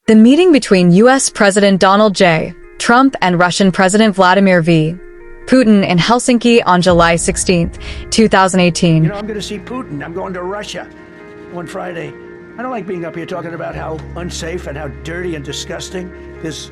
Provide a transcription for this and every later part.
The meeting between U.S. President Donald J. Trump and Russian President Vladimir V. Putin in Helsinki on July 16, 2018. I'm going to see Putin. I'm going to Russia on Friday. I don't like being up here talking about how unsafe and how dirty and disgusting this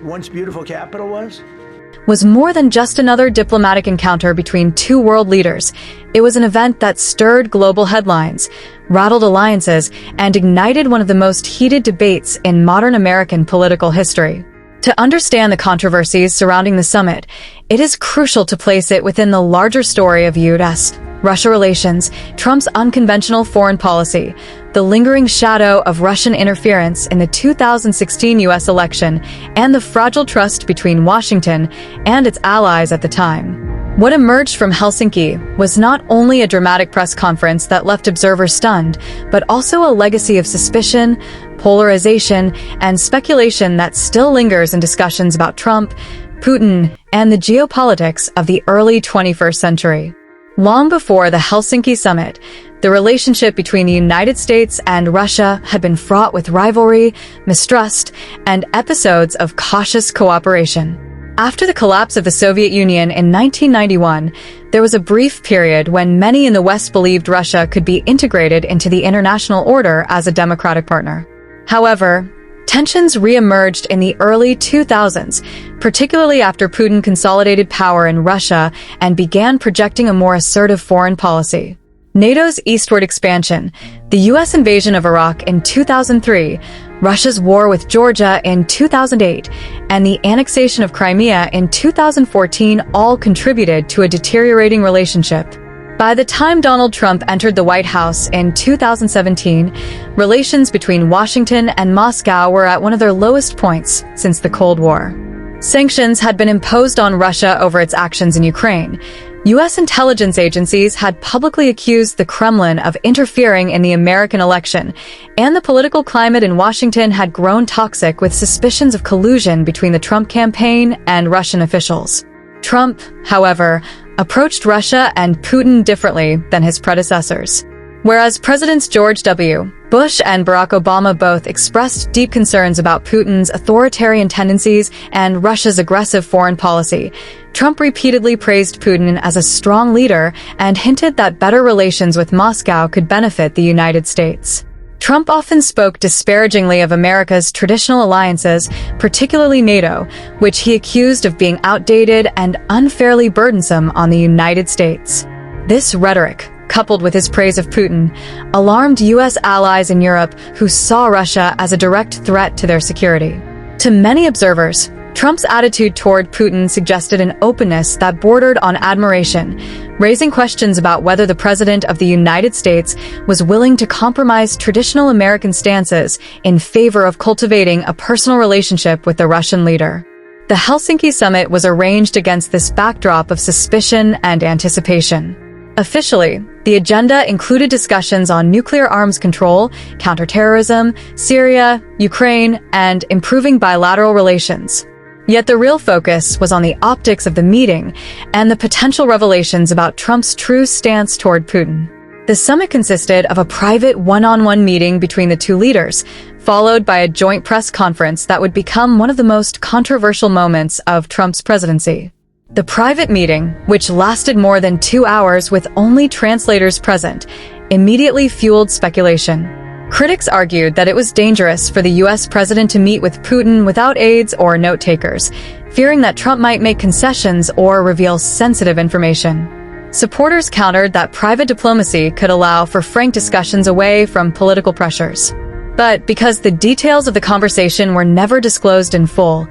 once beautiful capital was more than just another diplomatic encounter between two world leaders. It was an event that stirred global headlines, rattled alliances, and ignited one of the most heated debates in modern American political history. To understand the controversies surrounding the summit, it is crucial to place it within the larger story of U.S.-Russia relations, Trump's unconventional foreign policy, the lingering shadow of Russian interference in the 2016 U.S. election, and the fragile trust between Washington and its allies at the time. What emerged from Helsinki was not only a dramatic press conference that left observers stunned, but also a legacy of suspicion, polarization, and speculation that still lingers in discussions about Trump, Putin, and the geopolitics of the early 21st century. Long before the Helsinki summit, the relationship between the United States and Russia had been fraught with rivalry, mistrust, and episodes of cautious cooperation. After the collapse of the Soviet Union in 1991, there was a brief period when many in the West believed Russia could be integrated into the international order as a democratic partner. However, tensions re-emerged in the early 2000s, particularly after Putin consolidated power in Russia and began projecting a more assertive foreign policy. NATO's eastward expansion, the U.S. invasion of Iraq in 2003, Russia's war with Georgia in 2008, and the annexation of Crimea in 2014 all contributed to a deteriorating relationship. By the time Donald Trump entered the White House in 2017, relations between Washington and Moscow were at one of their lowest points since the Cold War. Sanctions had been imposed on Russia over its actions in Ukraine. U.S. intelligence agencies had publicly accused the Kremlin of interfering in the American election, and the political climate in Washington had grown toxic with suspicions of collusion between the Trump campaign and Russian officials. Trump, however, approached Russia and Putin differently than his predecessors. Whereas Presidents George W. Bush and Barack Obama both expressed deep concerns about Putin's authoritarian tendencies and Russia's aggressive foreign policy, Trump repeatedly praised Putin as a strong leader and hinted that better relations with Moscow could benefit the United States. Trump often spoke disparagingly of America's traditional alliances, particularly NATO, which he accused of being outdated and unfairly burdensome on the United States. This rhetoric, coupled with his praise of Putin, alarmed U.S. allies in Europe who saw Russia as a direct threat to their security. To many observers, Trump's attitude toward Putin suggested an openness that bordered on admiration, raising questions about whether the President of the United States was willing to compromise traditional American stances in favor of cultivating a personal relationship with the Russian leader. The Helsinki summit was arranged against this backdrop of suspicion and anticipation. Officially, the agenda included discussions on nuclear arms control, counterterrorism, Syria, Ukraine, and improving bilateral relations. Yet the real focus was on the optics of the meeting and the potential revelations about Trump's true stance toward Putin. The summit consisted of a private one-on-one meeting between the two leaders, followed by a joint press conference that would become one of the most controversial moments of Trump's presidency. The private meeting, which lasted more than 2 hours with only translators present, immediately fueled speculation. Critics argued that it was dangerous for the U.S. president to meet with Putin without aides or note-takers, fearing that Trump might make concessions or reveal sensitive information. Supporters countered that private diplomacy could allow for frank discussions away from political pressures. But because the details of the conversation were never disclosed in full,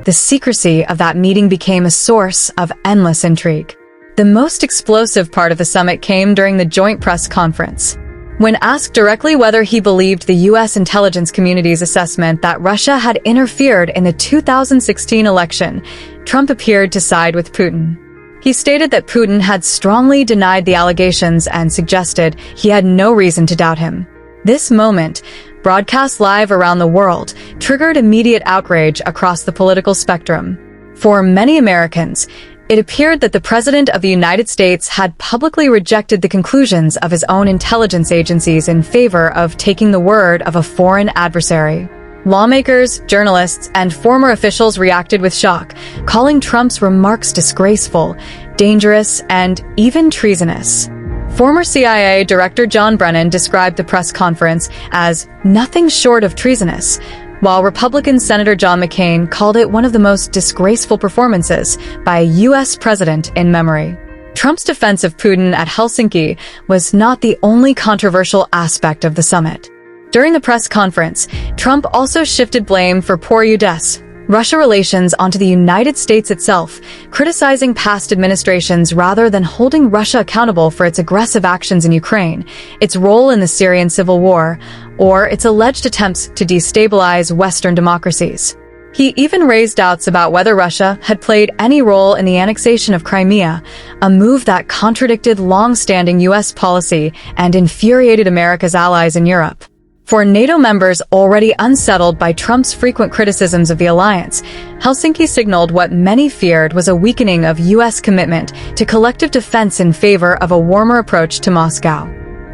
the secrecy of that meeting became a source of endless intrigue. The most explosive part of the summit came during the joint press conference. When asked directly whether he believed the U.S. intelligence community's assessment that Russia had interfered in the 2016 election, Trump appeared to side with Putin. He stated that Putin had strongly denied the allegations and suggested he had no reason to doubt him. This moment, broadcast live around the world, triggered immediate outrage across the political spectrum. For many Americans, it appeared that the President of the United States had publicly rejected the conclusions of his own intelligence agencies in favor of taking the word of a foreign adversary. Lawmakers, journalists, and former officials reacted with shock, calling Trump's remarks disgraceful, dangerous, and even treasonous. Former CIA Director John Brennan described the press conference as nothing short of treasonous, while Republican Senator John McCain called it one of the most disgraceful performances by a U.S. president in memory. Trump's defense of Putin at Helsinki was not the only controversial aspect of the summit. During the press conference, Trump also shifted blame for poor U.S. Russia relations onto the United States itself, criticizing past administrations rather than holding Russia accountable for its aggressive actions in Ukraine, its role in the Syrian civil war, or its alleged attempts to destabilize Western democracies. He even raised doubts about whether Russia had played any role in the annexation of Crimea, a move that contradicted long-standing U.S. policy and infuriated America's allies in Europe. For NATO members already unsettled by Trump's frequent criticisms of the alliance, Helsinki signaled what many feared was a weakening of U.S. commitment to collective defense in favor of a warmer approach to Moscow.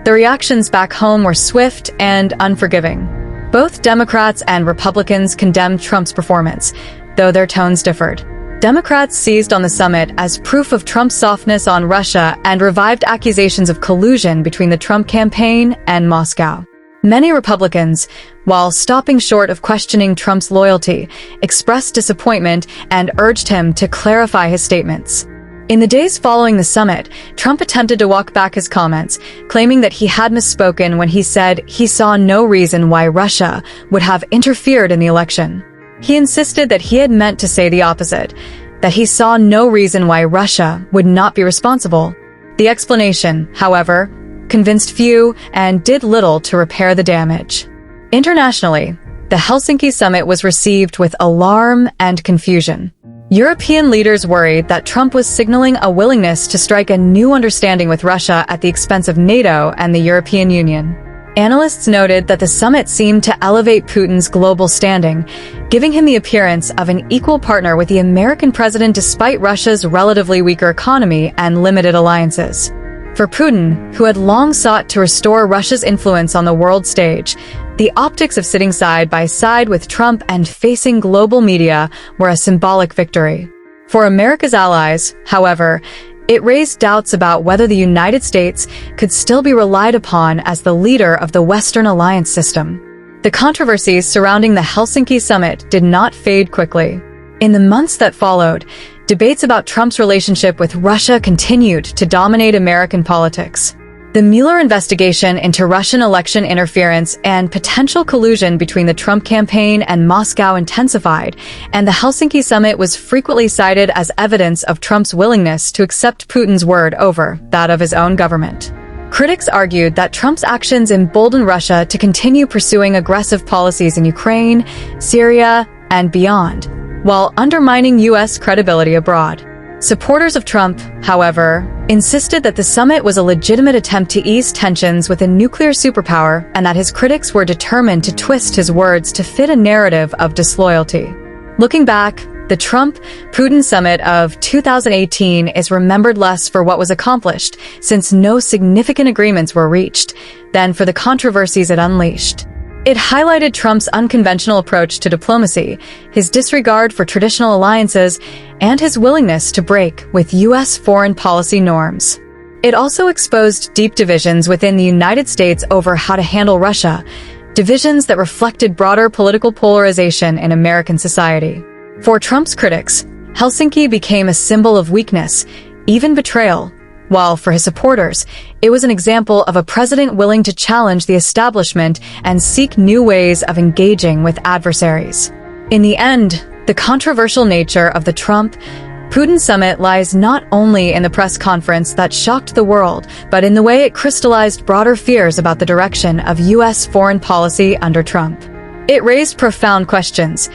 The reactions back home were swift and unforgiving. Both Democrats and Republicans condemned Trump's performance, though their tones differed. Democrats seized on the summit as proof of Trump's softness on Russia and revived accusations of collusion between the Trump campaign and Moscow. Many Republicans, while stopping short of questioning Trump's loyalty, expressed disappointment and urged him to clarify his statements. In the days following the summit, Trump attempted to walk back his comments, claiming that he had misspoken when he said he saw no reason why Russia would have interfered in the election. He insisted that he had meant to say the opposite, that he saw no reason why Russia would not be responsible. The explanation, however, convinced few and did little to repair the damage. Internationally, the Helsinki summit was received with alarm and confusion. European leaders worried that Trump was signaling a willingness to strike a new understanding with Russia at the expense of NATO and the European Union. Analysts noted that the summit seemed to elevate Putin's global standing, giving him the appearance of an equal partner with the American president despite Russia's relatively weaker economy and limited alliances. For Putin, who had long sought to restore Russia's influence on the world stage, the optics of sitting side by side with Trump and facing global media were a symbolic victory. For America's allies, however, it raised doubts about whether the United States could still be relied upon as the leader of the Western alliance system. The controversies surrounding the Helsinki summit did not fade quickly. In the months that followed, debates about Trump's relationship with Russia continued to dominate American politics. The Mueller investigation into Russian election interference and potential collusion between the Trump campaign and Moscow intensified, and the Helsinki summit was frequently cited as evidence of Trump's willingness to accept Putin's word over that of his own government. Critics argued that Trump's actions emboldened Russia to continue pursuing aggressive policies in Ukraine, Syria, and beyond, while undermining U.S. credibility abroad. Supporters of Trump, however, insisted that the summit was a legitimate attempt to ease tensions with a nuclear superpower and that his critics were determined to twist his words to fit a narrative of disloyalty. Looking back, the Trump-Putin summit of 2018 is remembered less for what was accomplished, since no significant agreements were reached, than for the controversies it unleashed. It highlighted Trump's unconventional approach to diplomacy, his disregard for traditional alliances, and his willingness to break with U.S. foreign policy norms. It also exposed deep divisions within the United States over how to handle Russia, divisions that reflected broader political polarization in American society. For Trump's critics, Helsinki became a symbol of weakness, even betrayal, while for his supporters, it was an example of a president willing to challenge the establishment and seek new ways of engaging with adversaries. In the end, the controversial nature of the Trump-Putin summit lies not only in the press conference that shocked the world, but in the way it crystallized broader fears about the direction of U.S. foreign policy under Trump. It raised profound questions.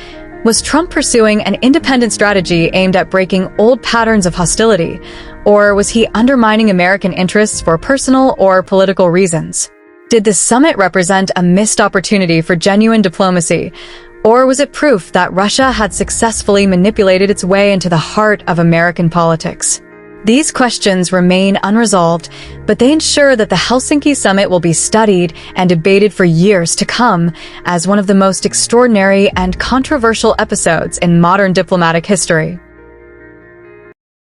Was Trump pursuing an independent strategy aimed at breaking old patterns of hostility, or was he undermining American interests for personal or political reasons? Did the summit represent a missed opportunity for genuine diplomacy, or was it proof that Russia had successfully manipulated its way into the heart of American politics? These questions remain unresolved, but they ensure that the Helsinki summit will be studied and debated for years to come as one of the most extraordinary and controversial episodes in modern diplomatic history.